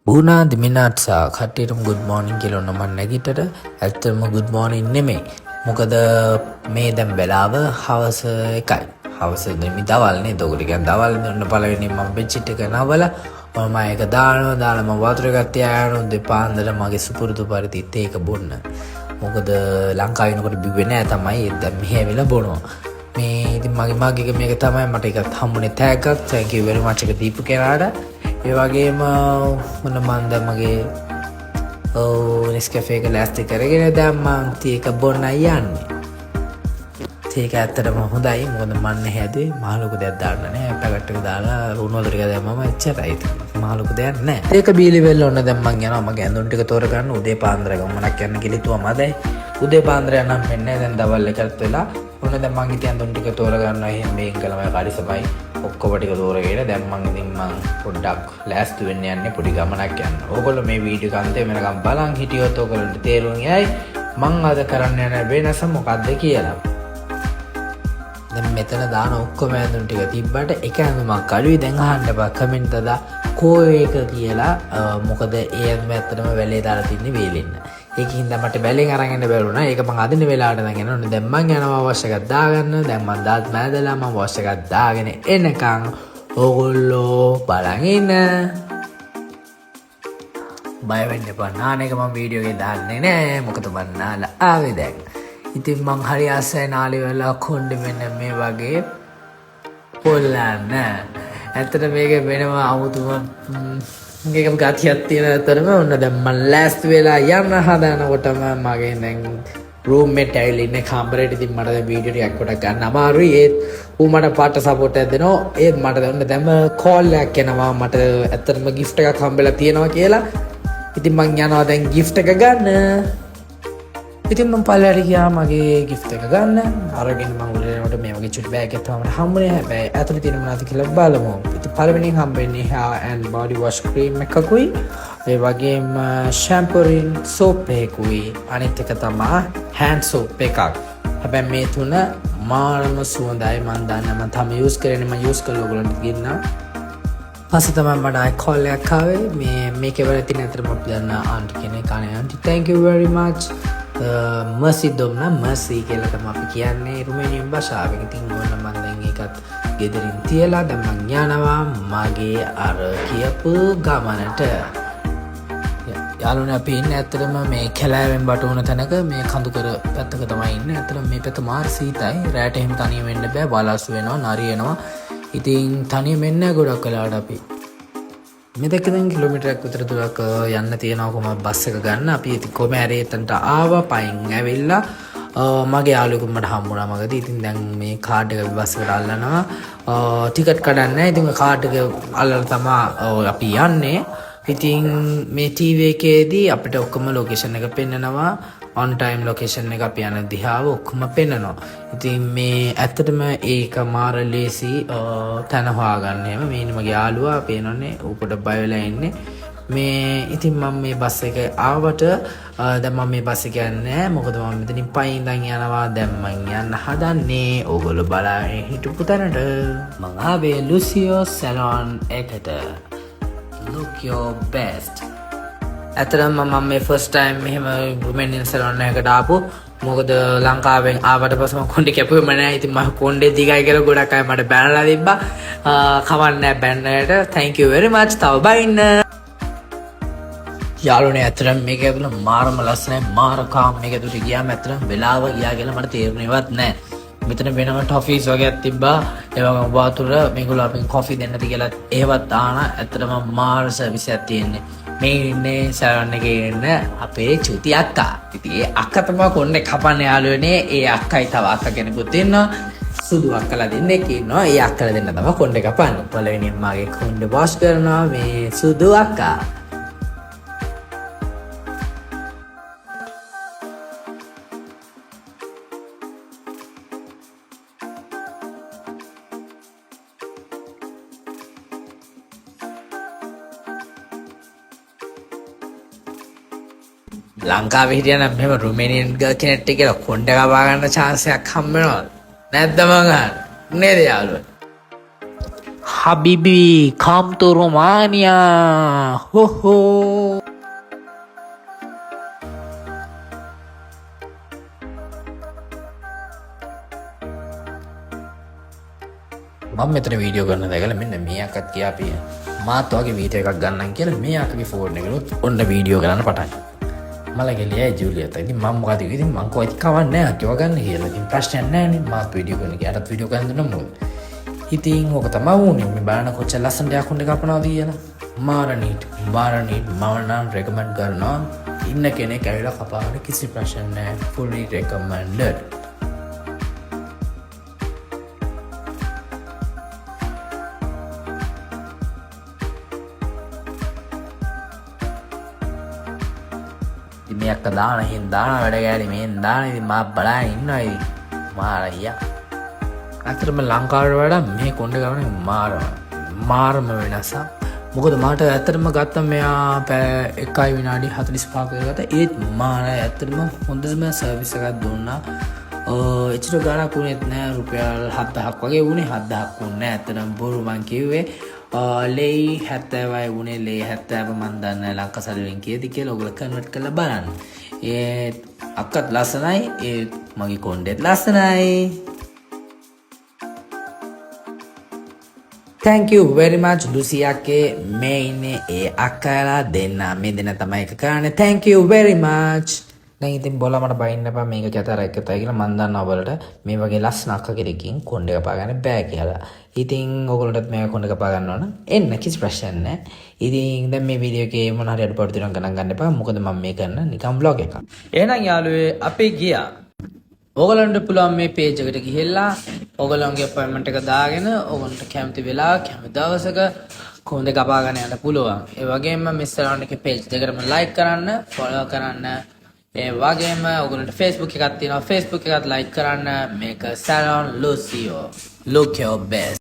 Buna di minat sa කට්ටියටම good morning කියලා ඔන්න මම නැගිටට ඇත්තටම good morning නෙමෙයි. මොකද මේ දැන් වෙලාව හවස 1යි. හවස නෙමෙයි දවල් නේද? ඔකට කියන්නේ දවල් ඔන්න පළවෙනි මම බෙඩ්ෂීට් එක නවලා මම ඒක දාලා මම වතුර එකක් තියාගෙන දෙපාන්දර මගේ සුපුරුදු පරිදි තේ එක බොන්න. මොකද ලංකාවේ ඉනකොට බිව්වේ නෑ තමයි. දැන් මෙහෙ වෙලා බොනවා. මේ ඉතින් මගේ මේක තමයි මට එකක් හම්බුනේ තෑග්ගක්. thank you very much එක දීපු කෙනාට. ඒ වගේම මොන මන්ද මගේ නෙස්කැෆේ එක ලෑස්ති කරගෙන දැන් මම තී එක බොන්න යන්නේ. තී එක ඇත්තටම හොඳයි. මොකද මන්නේ හැදුවේ මහ ලොකු දෙයක් දාන්න නෑ. පැකට් එක දාලා උණු වතුර ටික දැම්මම එච්චරයි. මහ ලොකු දෙයක් නෑ. ඒක බීලි වෙල්ල ඔන්න දැන් මං යනවා. මගේ ඇඳුම් ටික තෝරගන්න උදේ පාන්දර ගමනක් යන්න කියලා හිතුවා මදයි. උදේ පාන්දර යනම් වෙන්නේ දැන් දවල් එකත් වෙලා ඔන්න දැන් මං ඉතින් ඇඳුම් ටික තෝරගන්නවා. එහෙම මේක ළමයි කාරිසමයි ඔක්කොම ටික තෝරගෙන දැන් මං පොඩ්ඩක් ලෑස්ති වෙන්න යන්නේ පොඩි ගමනක් යන්න. ඕගොල්ලෝ මේ වීඩියෝ එක අන්තිම වෙනකම් බලන් හිටියොත් ඕගොල්ලන්ට තේරුම් යයි මං අද කරන්න යන වෙනස මොකක්ද කියලා. දැන් මෙතන දාන ඔක්කොම ඇඳුම් ටික තිබ්බට එක ඇඳුමක් අඩුයි. දැන් අහන්න එපා කමෙන්ට් දාලා කෝ එක කියලා. මොකද ඒ ඇඳුම ඇත්තටම වැලේ දාලා තින්නේ වේලෙන්න. ඒකින් දැන් මට බැලෙන් අරන් යන්න බැරුණා. ඒක මං අදින වෙලාවට දැන් යනවා. දැන් මං යනවා වොෂ් එකක් දාගන්න. දැන් මං දාත් මෑදලා මං වොෂ් එකක් දාගෙන එනකන් ඕගොල්ලෝ බලන් ඉන්න. බය වෙන්න එපා. නාන එක මං වීඩියෝ එකේ දාන්නේ නෑ. මොකද මං නාලා ආවේ දැන්. ඉතින් මං හරි ආසයි නාලි වෙලා කොණ්ඩේ මෙන්න මේ වගේ පොල්ලන්න. ඇත්තට මේක වෙනම අමුතුම මේක ගතියක් තියෙන අතරම ඔන්න දැන් මම ලෑස්ති වෙලා යන්න හදනකොටම මගේ දැන් රූම්මේට් ඇවිල්ලා ඉන්නේ කාමරේට. ඉතින් මට දැන් වීඩියෝ ටිකක් කොට ගන්න අමාරුයි. ඒත් ඌ මට පාට සපෝට් එකක් දෙනවා. ඒත් මට දැන් කෝල් එකක් එනවා. මට ඇත්තටම gift එකක් හම්බෙලා තියෙනවා කියලා. ඉතින් මං යනවා දැන් gift එක ගන්න. ඉතින් මම පල්ලෙහාට ගියා මගේ gift එක ගන්න. අරගෙන මම උඩට මේ වගේ චුටි බෑග් එකක් තමයි හම්බුනේ. හැබැයි ඇතුලේ තියෙන මොනවද කියලා බලමු. ඉතින් පළවෙනියෙන් හම්බෙන්නේ hair and body wash cream එකකුයි. ඒ වගේම shampooing soap එකකුයි. අනිත් එක තමයි hand soap එකක්. හැබැයි මේ තුන මාරම සුවඳයි. මම දන්නා මම තාම use කරන්නේ. මම use කරලා ඔයගොල්ලන්ට කියන්නම්. පස්සේ තමයි මට ආයි call එකක් ආවේ. මේකේ වල තියෙන අතරම අපි දන්න ආන්ටි කෙනෙක්. Aunty thank you very much. Mercy දුන්නා. මර්සි කියලා තමයි අපි කියන්නේ රුමේනියන් භාෂාවෙන්. ඉතින් ඕන මම දැන් ඒකත් ගෙදරින් තියලා දැන් මං යනවා මගේ අර කියපු ගමනට. යාළුවනේ අපි ඉන්නේ ඇත්තටම මේ කැලෑවෙන් බටුවන තැනක මේ කඳුකර පැත්තක තමයි ඉන්නේ. ඇත්තටම මේ පැත්ත මාර සීතයි. රැට එහෙම තනියම වෙන්න බෑ. වලස්සු වෙනවා, නරියනවා. ඉතින් තනියම එන්නේ ගොඩක් වෙලාවට අපි මෙතෙක් දැන් කිලෝමීටරයක් විතර දුරක් යන්න තියෙනවා කොහොමද බස් එක ගන්න. අපි ඉතින් කොහේ හරි එතනට ආවා. පයින් ඇවිල්ලා මගේ යාළුවෙකුට මට හම්බුණා මගදී. ඉතින් දැන් මේ කාඩ් එක බස් එකට අල්ලනවා. ටිකට් කඩන්න නැහැ. ඉතින් කාඩ් එක අල්ලලා තමයි අපි යන්නේ. ඉතින් මේ ටීවී එකේදී අපිට ඔක්කොම ලොකේෂන් එක පෙන්නනවා. on time location එක අපි යන දිහාව ඔක්කොම පෙන්නනවා. ඉතින් මේ ඇත්තටම ඒක මාර ලේසි තැන හොයාගන්න. එහෙම මේ මගේ යාළුවා පේනෝනේ ඌකට බය වෙලා ඉන්නේ. මේ ඉතින් මම මේ බස් එක ආවට දැන් මම මේ බස් එක යන්නේ. මොකද මම මෙතනින් පයින් ඉඳන් යනවා. දැන් මම යන්න හදන්නේ ඕගොල්ලෝ බලන්න හිටපු තැනට. මම ආවේ ලුසියෝ සැලොන් එකට. look your best. ඇතරම මම මේ ෆස්ට් ටයිම් මෙහෙම රුමේනියන් සැලොන් එකකට ආපු. මොකද ලංකාවෙන් ආවට පස්සේ මම කොණ්ඩේ කැපුවෙම නැහැ. ඉතින් මම කොණ්ඩේ දිගයි කියලා ගොඩක් අය මට බැනලා තිබ්බා. කවන්නේ බැන්නට thank you very much. තව බයින්න. යාළුවනේ ඇත්තටම මේක ඇතුළ මාරම ලස්සනයි. මාර කාම්. මේක ඇතුළට ගියාම ඇත්තටම වෙලාව ගියා කියලා මට තේරුණේවත් නැහැ. මෙතන වෙනම ටොෆීස් වගේක් තිබ්බා. ඒ වගේම වතුර මේගොල්ලෝ අපෙන් කොෆි දෙන්නද කියලා ඒවත් ආන. ඇත්තටම මාර සර්විස් එකක් තියෙන්නේ. මේ ඉන්නේ සැලොන් එකේ ඉන්න අපේ චුති අක්කා. ඉතින් ඒ අක්කා තමයි කොණ්ඩේ කපන්නේ යාළුවනේ. ඒ අක්කයි තව අක්කා කෙනෙකුත් ඉන්නවා. සුදු අක්කලා දෙන්නෙක් ඉන්නවා. ඒ අක්කලා දෙන්න තමයි කොණ්ඩේ කපන්නේ. පළවෙනියෙන් මාගේ කොණ්ඩේ වොෂ් කරනවා මේ සුදු අක්කා. ලංකාවේ හිටියනම් මෙහෙම රුමේනියන් ගර්ල් කෙනෙක් කියලා කොණ්ඩ කපා ගන්න chance එකක් හම්බ වෙනවද? නැද්ද මං අහන්නේ? නේද යාළුවා? Habibi, come to Romania. Ho ho. මම මෙතන වීඩියෝ කරන දැකලා මෙන්න මේ අකත් කියාපිය මාත් වගේ වීඩියෝ එකක් ගන්නම් කියලා මේ අකගේ ෆෝන් එකලුත් ඔන්න වීඩියෝ කරන්න පටන් ගත්තා. මල ගෙලියයි ජූලියත්. ඉතින් මම මොකද කිව්වේ? ඉතින් මං කොයිත් කවන්නේ නැහැ අක්කව ගන්න කියලා. ඉතින් ප්‍රශ්නයක් නැහැ නේ. මාත් වීඩියෝ කරන කියාටත් වීඩියෝ කරන්න දුන්නා මොකද? ඉතින් ඔක තමයි වුනේ. මේ බලන්න කොච්චර ලස්සනට යකුණ්ඩ කපනවාද කියලා. මාරනීට් මම නම් රෙකමන්ඩ් කරනවා. ඉන්න කෙනෙක් ඇවිල්ලා කපාගෙන කිසි ප්‍රශ්න නැහැ. fully recommended. මේ අක්ක දාන වැඩ ගෑලි මෙන් දාන ඉතින් මා බලාගෙන ඉන්නවා ඉතින් මාරයියා. අතරම ලංකාවට වඩා මේ කොණ්ඩේ ගමනේ මාරම වෙනසක්. මොකද මට ඇත්තටම ගත්තා මෙයා පැය 1 විනාඩි 45ක ගත්තා. ඒත් මාර ඇත්තටම හොඳම සර්විස් එකක් දුන්නා. එච්චර ගාණක් වුණෙත් නෑ රුපියල් 7000ක් වගේ වුණේ. 7000ක් වුණේ නෑ ඇත්තටම බොරු මං කිව්වේ. ලේ 70යි වුණේ. ලේ 70 මන් දන්නේ ලංකාසල් වලින් කීයද කියලා ඔයගොල්ලෝ කන්වර්ට් කරලා බලන්න. ඒ අක්කත් ලස්සනයි. ඒ මගේ කොණ්ඩෙත් ලස්සනයි. Thank you very much ලුසියාගේ මේ ඉන්නේ ඒ අක්කලා දෙන්න මේ දෙන්න තමයි එක කරන්නේ. Thank you very much. දැන් ඉතින් බොලා මට බයින්න එපා මේක කතර එකතයි කියලා මන් දන්නවා ඔයාලට මේ වගේ ලස්සන අක්ක කෙනෙක්ගෙන් කොණ්ඩේ කපා ගන්න බෑ කියලා. ඉතින් ඔයගොල්ලන්ටත් මේක කොණ්ඩේ කපා ගන්න ඕන. එන්න කිසි ප්‍රශ්නයක් නැහැ. ඉතින් දැන් මේ වීඩියෝ එකේ මොන හරි අඩුපාඩු තියෙනවා ගණන් ගන්න එපා. මොකද මම මේ කරන නිකම් vlog එකක්. එහෙනම් යාළුවේ අපි ගියා. ඔයගලන්ට පුළුවන් මේ page එකට ගිහිල්ලා ඔයගලන්ගේ appointment එක දාගෙන ඔයගොල්ලන්ට කැමති වෙලාව කැමති දවසක කොහොමද කපා ගන්න යන්න පුළුවන්. ඒ වගේම Miss Salon එකේ page දෙකටම like කරන්න, follow කරන්න. ඒ වගේම ඔයගොල්ලන්ට Facebook එකක් තියෙනවා. Facebook එකත් like කරන්න. මේක Salon Lucio. Look your best.